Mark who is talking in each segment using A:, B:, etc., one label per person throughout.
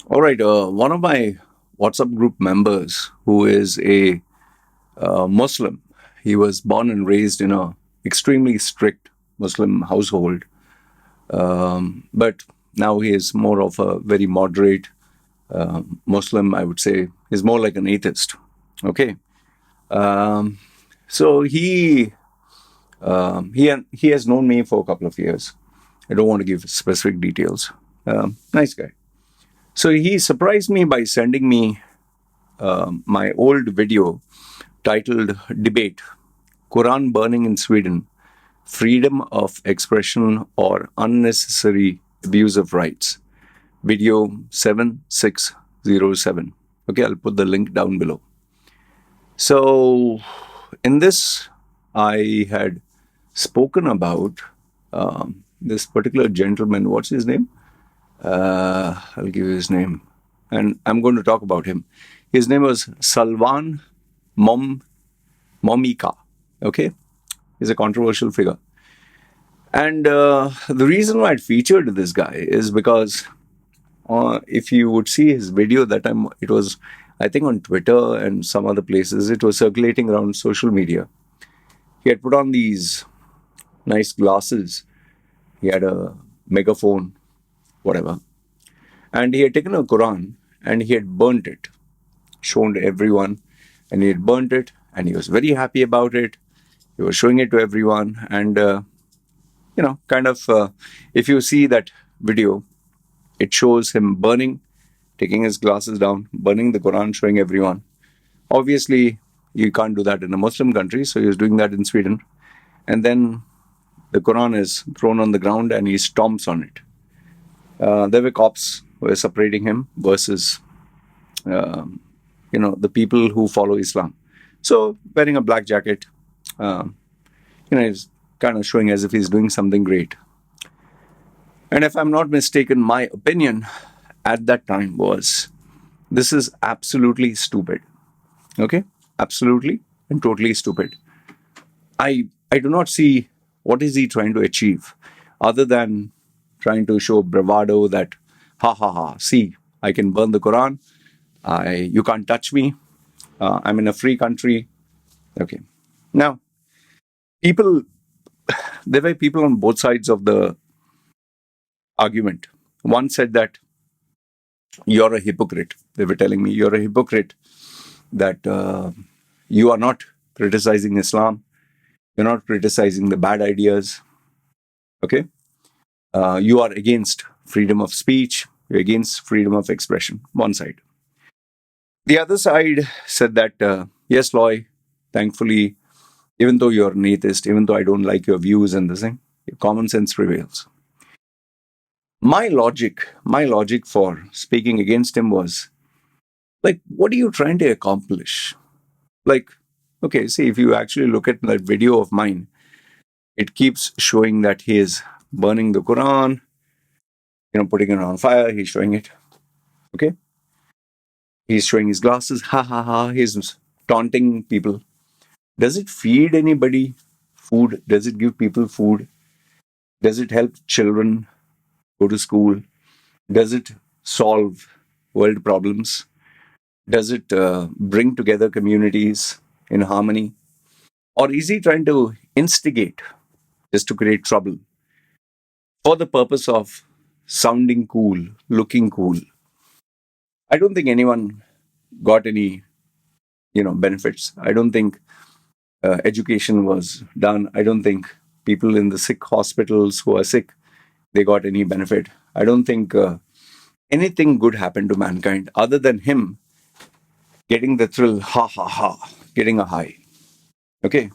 A: All right. One of my WhatsApp group members, who is a Muslim, he was born and raised in a extremely strict Muslim household, but now he is more of a very moderate Muslim. I would say he's more like an atheist. Okay. Um, so he has known me for a couple of years. I don't want to give specific details. Nice guy. So he surprised me by sending me my old video titled Debate: Quran Burning in Sweden, Freedom of Expression or Unnecessary Abuse of Rights. Video 7607. Okay, I'll put the link down below. So, in this, I had spoken about this particular gentleman. What's his name? I'll give you his name. And I'm going to talk about him. His name was Salwan Momika. Okay? He's a controversial figure. And the reason why I featured this guy is because if you would see his video that time, it was, I think, on Twitter and some other places, it was circulating around social media. He had put on these nice glasses. He had a megaphone, whatever. And he had taken a Quran and he had burnt it, shown to everyone, and he had burnt it, and he was very happy about it. He was showing it to everyone, and if you see that video, it shows him burning, taking his glasses down, burning the Quran, showing everyone. Obviously, you can't do that in a Muslim country, so he was doing that in Sweden. And then the Quran is thrown on the ground and he stomps on it. There were cops who were separating him versus, the people who follow Islam. So, wearing a black jacket, he's kind of showing as if he's doing something great. And if I'm not mistaken, my opinion at that time was, this is absolutely stupid. Okay? Absolutely and totally stupid. I do not see what is he trying to achieve other than trying to show bravado that, ha ha ha, see, I can burn the Quran. You can't touch me. I'm in a free country. Okay. Now, people, there were people on both sides of the argument. One said that you're a hypocrite. They were telling me you're a hypocrite, that you are not criticizing Islam. You're not criticizing the bad ideas. Okay. You are against freedom of speech. You're against freedom of expression. One side. The other side said that, yes, Loy, thankfully, even though you're an atheist, even though I don't like your views and this thing, your common sense prevails. My logic for speaking against him was, like, what are you trying to accomplish? Like, okay, see, if you actually look at that video of mine, it keeps showing that he is burning the Quran, putting it on fire. He's showing it. Okay. He's showing his glasses. Ha ha ha. He's taunting people. Does it feed anybody food? Does it give people food? Does it help children go to school? Does it solve world problems? Does it bring together communities in harmony? Or is he trying to instigate just to create trouble for the purpose of sounding cool, looking cool? I don't think anyone got any, benefits. I don't think education was done. I don't think people in the sick hospitals who are sick, they got any benefit. I don't think anything good happened to mankind other than him getting the thrill, ha ha ha, getting a high. Okay.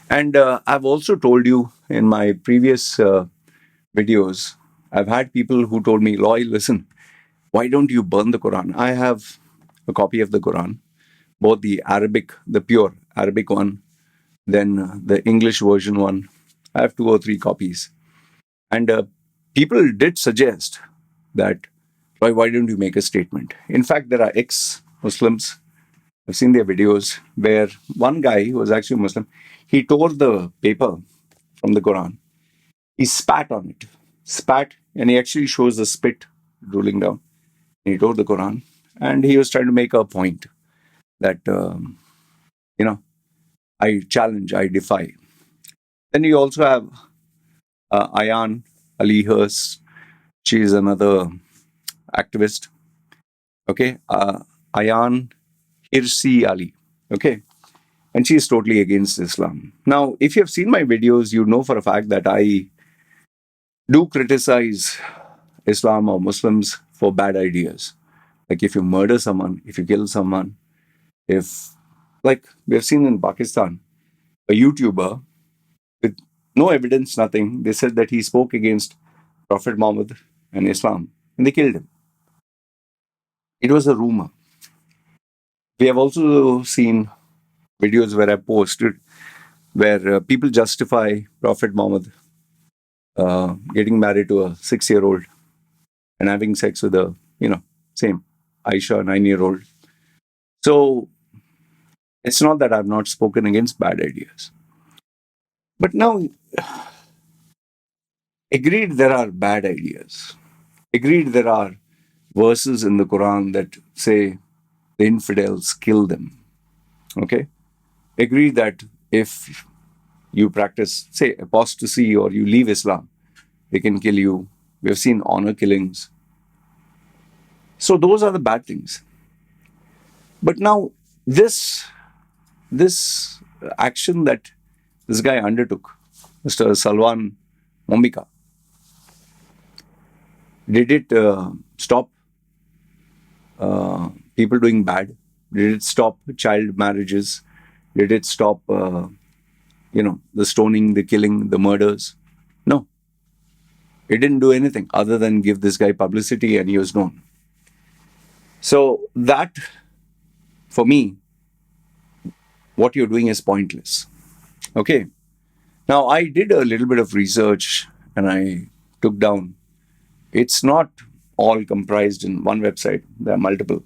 A: And I've also told you in my previous videos, I've had people who told me, Loy, listen, why don't you burn the Quran? I have a copy of the Quran, both the Arabic, the pure Arabic one, then the English version one. I have 2 or 3 copies. And people did suggest that, why don't you make a statement? In fact, there are ex-Muslims. I've seen their videos where one guy who was actually Muslim, he tore the paper from the Quran. He spat on it, and he actually shows the spit rolling down. He tore the Quran, and he was trying to make a point that you know I challenge, I defy. Then you also have Ayan Ali Hurst. She is another activist. Okay, Ayan Hirsi Ali. Okay, and she is totally against Islam. Now, if you have seen my videos, you know for a fact that I do criticize Islam or Muslims for bad ideas. Like if you murder someone, if you kill someone, if, like we have seen in Pakistan, a YouTuber with no evidence, nothing, they said that he spoke against Prophet Muhammad and Islam, and they killed him. It was a rumor. We have also seen videos where I posted where people justify Prophet Muhammad getting married to a 6 year old and having sex with a, same Aisha, 9 year old. So it's not that I've not spoken against bad ideas. But now, agreed, there are bad ideas. Agreed, there are verses in the Quran that say the infidels kill them. Okay? Agreed that if you practice, say, apostasy or you leave Islam, they can kill you. We have seen honor killings. So those are the bad things. But now, this action that this guy undertook, Mr. Salwan Momika, did it stop people doing bad? Did it stop child marriages? Did it stop, the stoning, the killing, the murders? No, it didn't do anything other than give this guy publicity, and he was known. So that, for me, what you're doing is pointless. Okay. Now, I did a little bit of research and I took down. It's not all comprised in one website. There are multiple.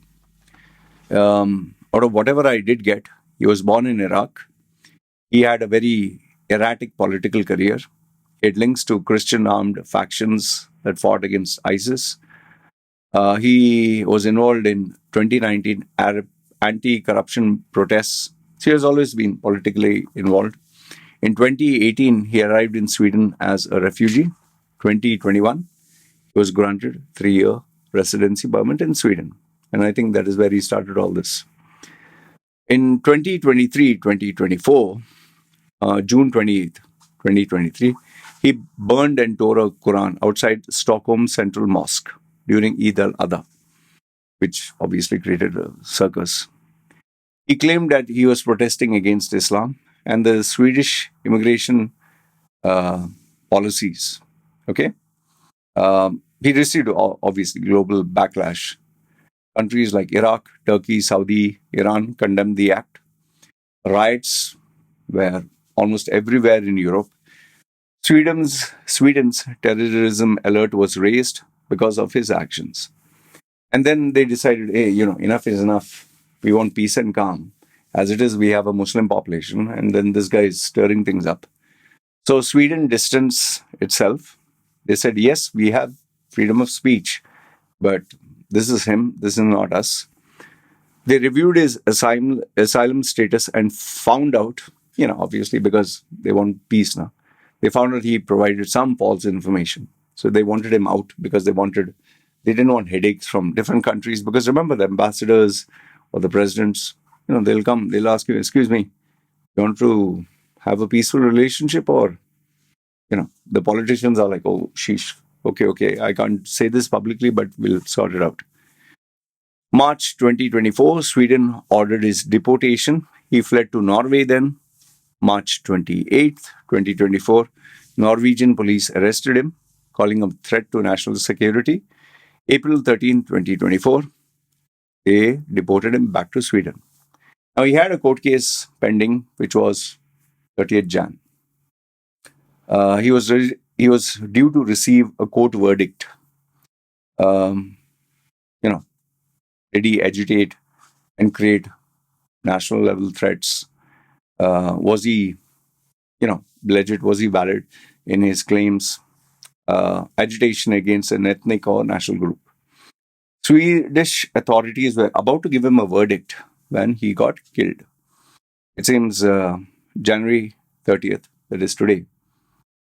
A: Out of whatever I did get, he was born in Iraq. He had a very erratic political career. He had links to Christian armed factions that fought against ISIS. He was involved in 2019 Arab anti-corruption protests. So he has always been politically involved. In 2018, he arrived in Sweden as a refugee. 2021, he was granted 3 year residency permit in Sweden. And I think that is where he started all this. In 2023, 2024, June 28th, 2023, he burned and tore a Quran outside Stockholm Central Mosque during Eid al-Adha, which obviously created a circus. He claimed that he was protesting against Islam and the Swedish immigration policies. Okay? He received, obviously, global backlash. Countries like Iraq, Turkey, Saudi, Iran condemned the act. Riots were almost everywhere in Europe. Sweden's terrorism alert was raised because of his actions. And then they decided, hey, enough is enough. We want peace and calm. As it is, we have a Muslim population, and then this guy is stirring things up. So Sweden distanced itself. They said, yes, we have freedom of speech, but this is him, this is not us. They reviewed his asylum status and found out, obviously because they want peace now, they found out he provided some false information. So they wanted him out because they didn't want headaches from different countries. Because remember, the ambassadors or the presidents, they'll come, they'll ask you, excuse me, you want to have a peaceful relationship? Or, the politicians are like, oh, sheesh, okay, I can't say this publicly, but we'll sort it out. March 2024, Sweden ordered his deportation. He fled to Norway then. March 28th, 2024, Norwegian police arrested him, calling him a threat to national security. April 13th, 2024, they deported him back to Sweden. Now, he had a court case pending, which was 30th Jan. He was due to receive a court verdict. Did he agitate and create national level threats? Was he, legit? Was he valid in his claims? Agitation against an ethnic or national group. Swedish authorities were about to give him a verdict when he got killed. It seems January 30th, that is today,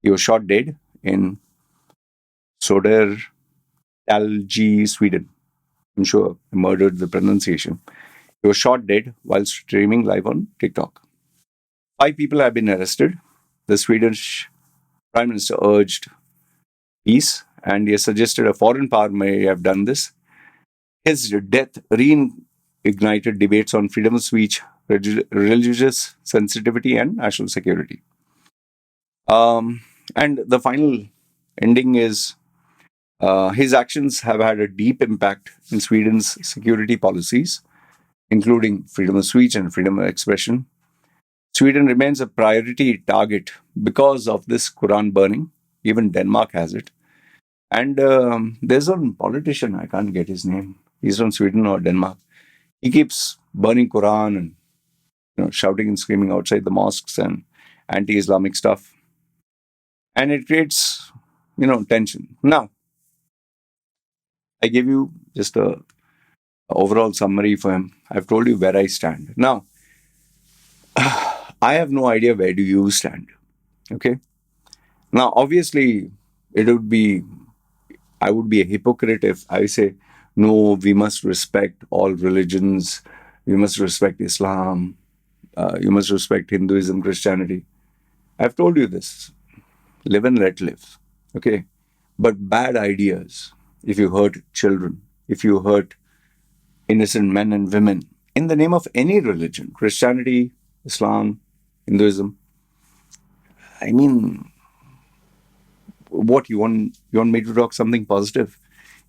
A: he was shot dead in Södertälje, Sweden. I'm sure I murdered the pronunciation. He was shot dead while streaming live on TikTok. 5 people have been arrested. The Swedish Prime Minister urged peace and he has suggested a foreign power may have done this. His death reignited debates on freedom of speech, religious sensitivity, and national security. And the final ending is his actions have had a deep impact in Sweden's security policies, including freedom of speech and freedom of expression. Sweden remains a priority target because of this Quran burning. Even Denmark has it. And there's a politician, I can't get his name. He's from Sweden or Denmark. He keeps burning Quran and shouting and screaming outside the mosques and anti-Islamic stuff. And it creates, tension. Now, I give you just a overall summary for him. I've told you where I stand. Now, I have no idea where do you stand. Okay. Now, obviously, it would be, I would be a hypocrite if I say, no, we must respect all religions. We must respect Islam. You must respect Hinduism, Christianity. I've told you this. Live and let live. Okay. But bad ideas, if you hurt children, if you hurt innocent men and women, in the name of any religion, Christianity, Islam, Hinduism, I mean, what you want me to talk something positive?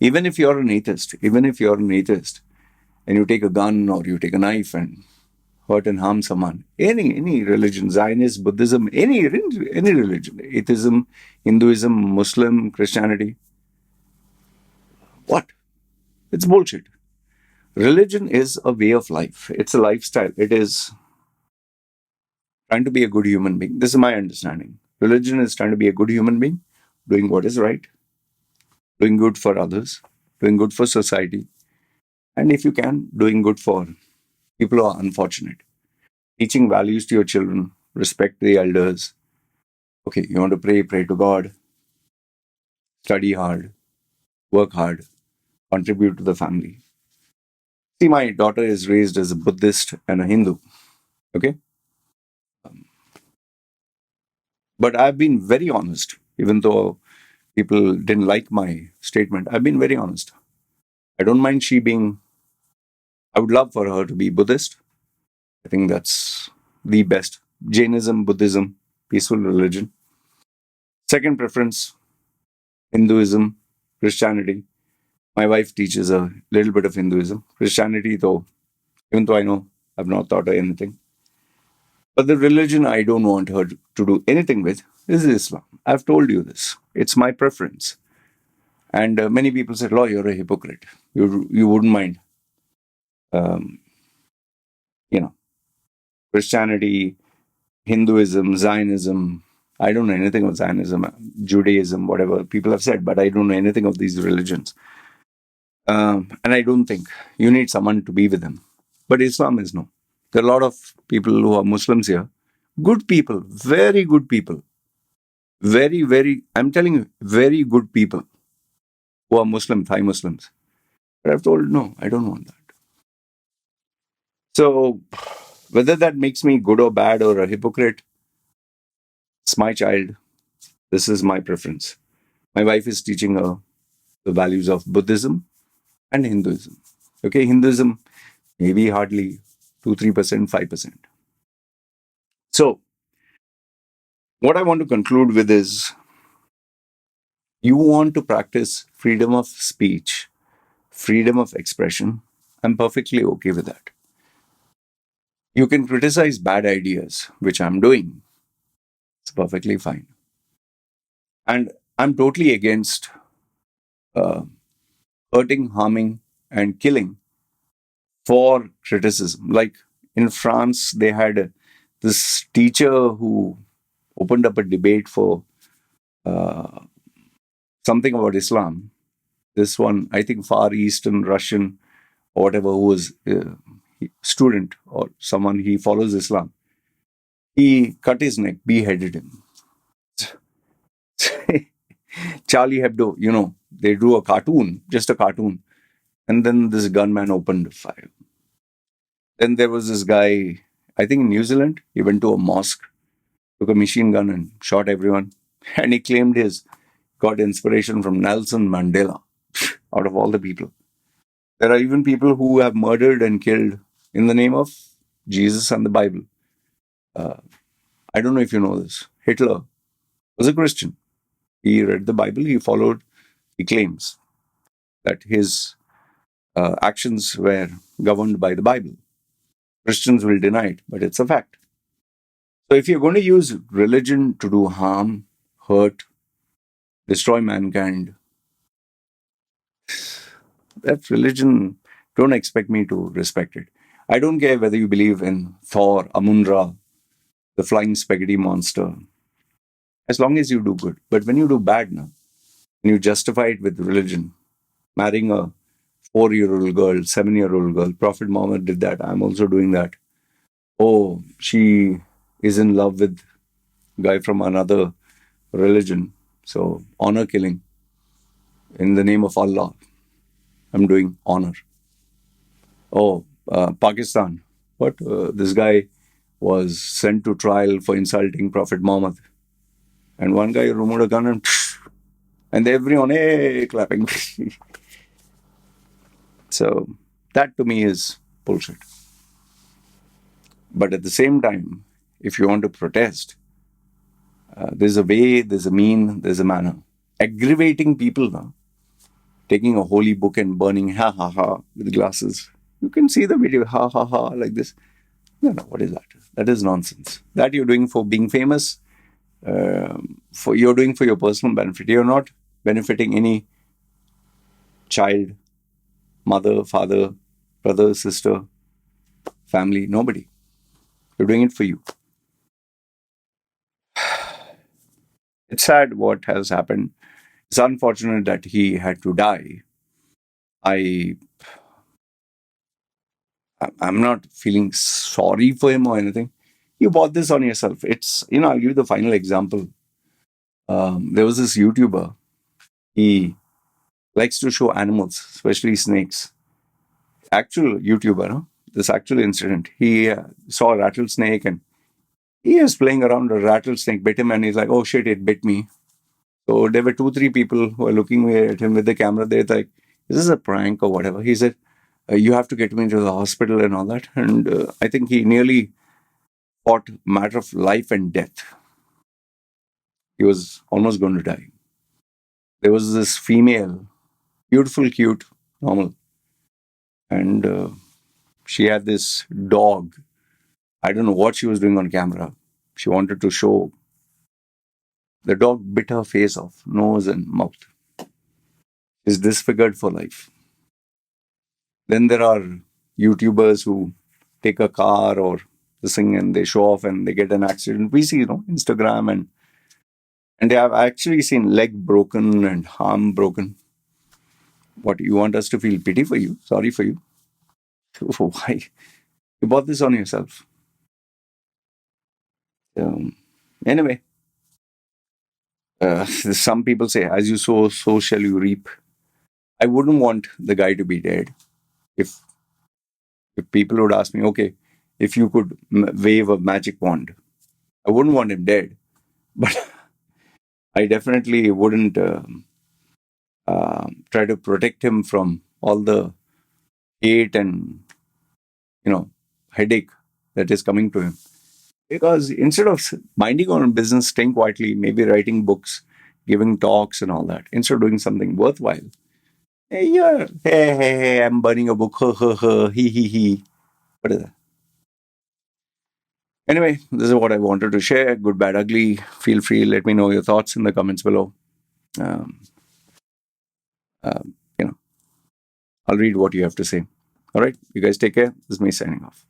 A: Even if you're an atheist, and you take a gun or you take a knife and hurt and harm someone, any religion, Zionist, Buddhism, any religion, atheism, Hinduism, Muslim, Christianity, what? It's bullshit. Religion is a way of life. It's a lifestyle. It is trying to be a good human being. This is my understanding. Religion is trying to be a good human being, doing what is right, doing good for others, doing good for society, and if you can, doing good for people who are unfortunate. Teaching values to your children, respect the elders. Okay, you want to pray to God, study hard, work hard, contribute to the family. See, my daughter is raised as a Buddhist and a Hindu. Okay? But I've been very honest, even though people didn't like my statement. I've been very honest. I don't mind she being, I would love for her to be Buddhist. I think that's the best. Jainism, Buddhism, peaceful religion. Second preference, Hinduism, Christianity. My wife teaches a little bit of Hinduism. Christianity, though, even though I know I've not taught her anything. But the religion I don't want her to do anything with is Islam. I've told you this. It's my preference. And many people said, "Law, you're a hypocrite. You wouldn't mind, um, you know, Christianity, Hinduism, Zionism. I don't know anything of Zionism, Judaism, whatever people have said, but I don't know anything of these religions. And I don't think you need someone to be with them. But Islam is no. There are a lot of people who are Muslims here. Good people, very good people. Very, very, I'm telling you, very good people who are Muslim, Thai Muslims. But I've told, no, I don't want that. So whether that makes me good or bad or a hypocrite, it's my child. This is my preference. My wife is teaching her the values of Buddhism and Hinduism. Okay, Hinduism, maybe hardly 2-3%, 5%. So, what I want to conclude with is you want to practice freedom of speech, freedom of expression. I'm perfectly okay with that. You can criticize bad ideas, which I'm doing. It's perfectly fine. And I'm totally against uh, hurting, harming, and killing for criticism. Like in France, they had this teacher who opened up a debate for something about Islam. this one, I think Far Eastern Russian or whatever, who was student or someone, he follows Islam. He cut his neck, beheaded him. Charlie Hebdo, they drew a cartoon, just a cartoon, and then this gunman opened fire. Then there was this guy, I think in New Zealand, he went to a mosque, took a machine gun and shot everyone. And he claimed his got inspiration from Nelson Mandela, out of all the people. There are even people who have murdered and killed in the name of Jesus and the Bible. I don't know if you know this. Hitler was a Christian. He read the Bible, he followed, he claims that his actions were governed by the Bible. Christians will deny it, but it's a fact. So if you're going to use religion to do harm, hurt, destroy mankind, that religion, don't expect me to respect it. I don't care whether you believe in Thor, Amun-Ra, the flying spaghetti monster, as long as you do good. But when you do bad now, and you justify it with religion, marrying a 4-year-old girl, 7-year-old girl, Prophet Muhammad did that, I'm also doing that. Oh, she is in love with a guy from another religion. So, honor killing. In the name of Allah, I'm doing honor. Oh, Pakistan. What? This guy was sent to trial for insulting Prophet Muhammad. And one guy removed a gun and everyone, hey, clapping. So, that to me is bullshit. But at the same time, if you want to protest, there's a way, there's a mean, there's a manner. Aggravating people now, taking a holy book and burning ha ha ha with glasses. You can see the video, ha ha ha, like this. No, what is that? That is nonsense. That you're doing for being famous, you're doing for your personal benefit. You're not benefiting any child, mother, father, brother, sister, family, nobody. You're doing it for you. It's sad what has happened. It's unfortunate that he had to die. I'm not feeling sorry for him or anything. You bought this on yourself. I'll give you the final example. There was this YouTuber. He likes to show animals, especially snakes. Actual YouTuber, huh? This actual incident. He saw a rattlesnake and he was playing around. A rattlesnake bit him and he's like, oh shit, it bit me. So there were 2-3 people who were looking at him with the camera. They're like, is this a prank or whatever? He said, you have to get me to the hospital and all that. And I think he nearly fought a matter of life and death. He was almost going to die. There was this female, beautiful, cute, normal. And she had this dog. I don't know what she was doing on camera. She wanted to show. The dog bit her face off, nose and mouth. Is disfigured for life. Then there are YouTubers who take a car or this thing and they show off and they get an accident. We see, Instagram and they have actually seen leg broken and arm broken. What, you want us to feel pity for you? Sorry for you? Why? You bought this on yourself. Anyway, some people say, as you sow, so shall you reap. I wouldn't want the guy to be dead. If people would ask me, okay, if you could wave a magic wand, I wouldn't want him dead. But I definitely wouldn't try to protect him from all the hate and, headache that is coming to him. Because instead of minding on business, staying quietly, maybe writing books, giving talks and all that, instead of doing something worthwhile, hey, I'm burning a book, he. What is that? Anyway, this is what I wanted to share. Good, bad, ugly. Feel free. Let me know your thoughts in the comments below. Um, I'll read what you have to say. All right. You guys take care. This is me signing off.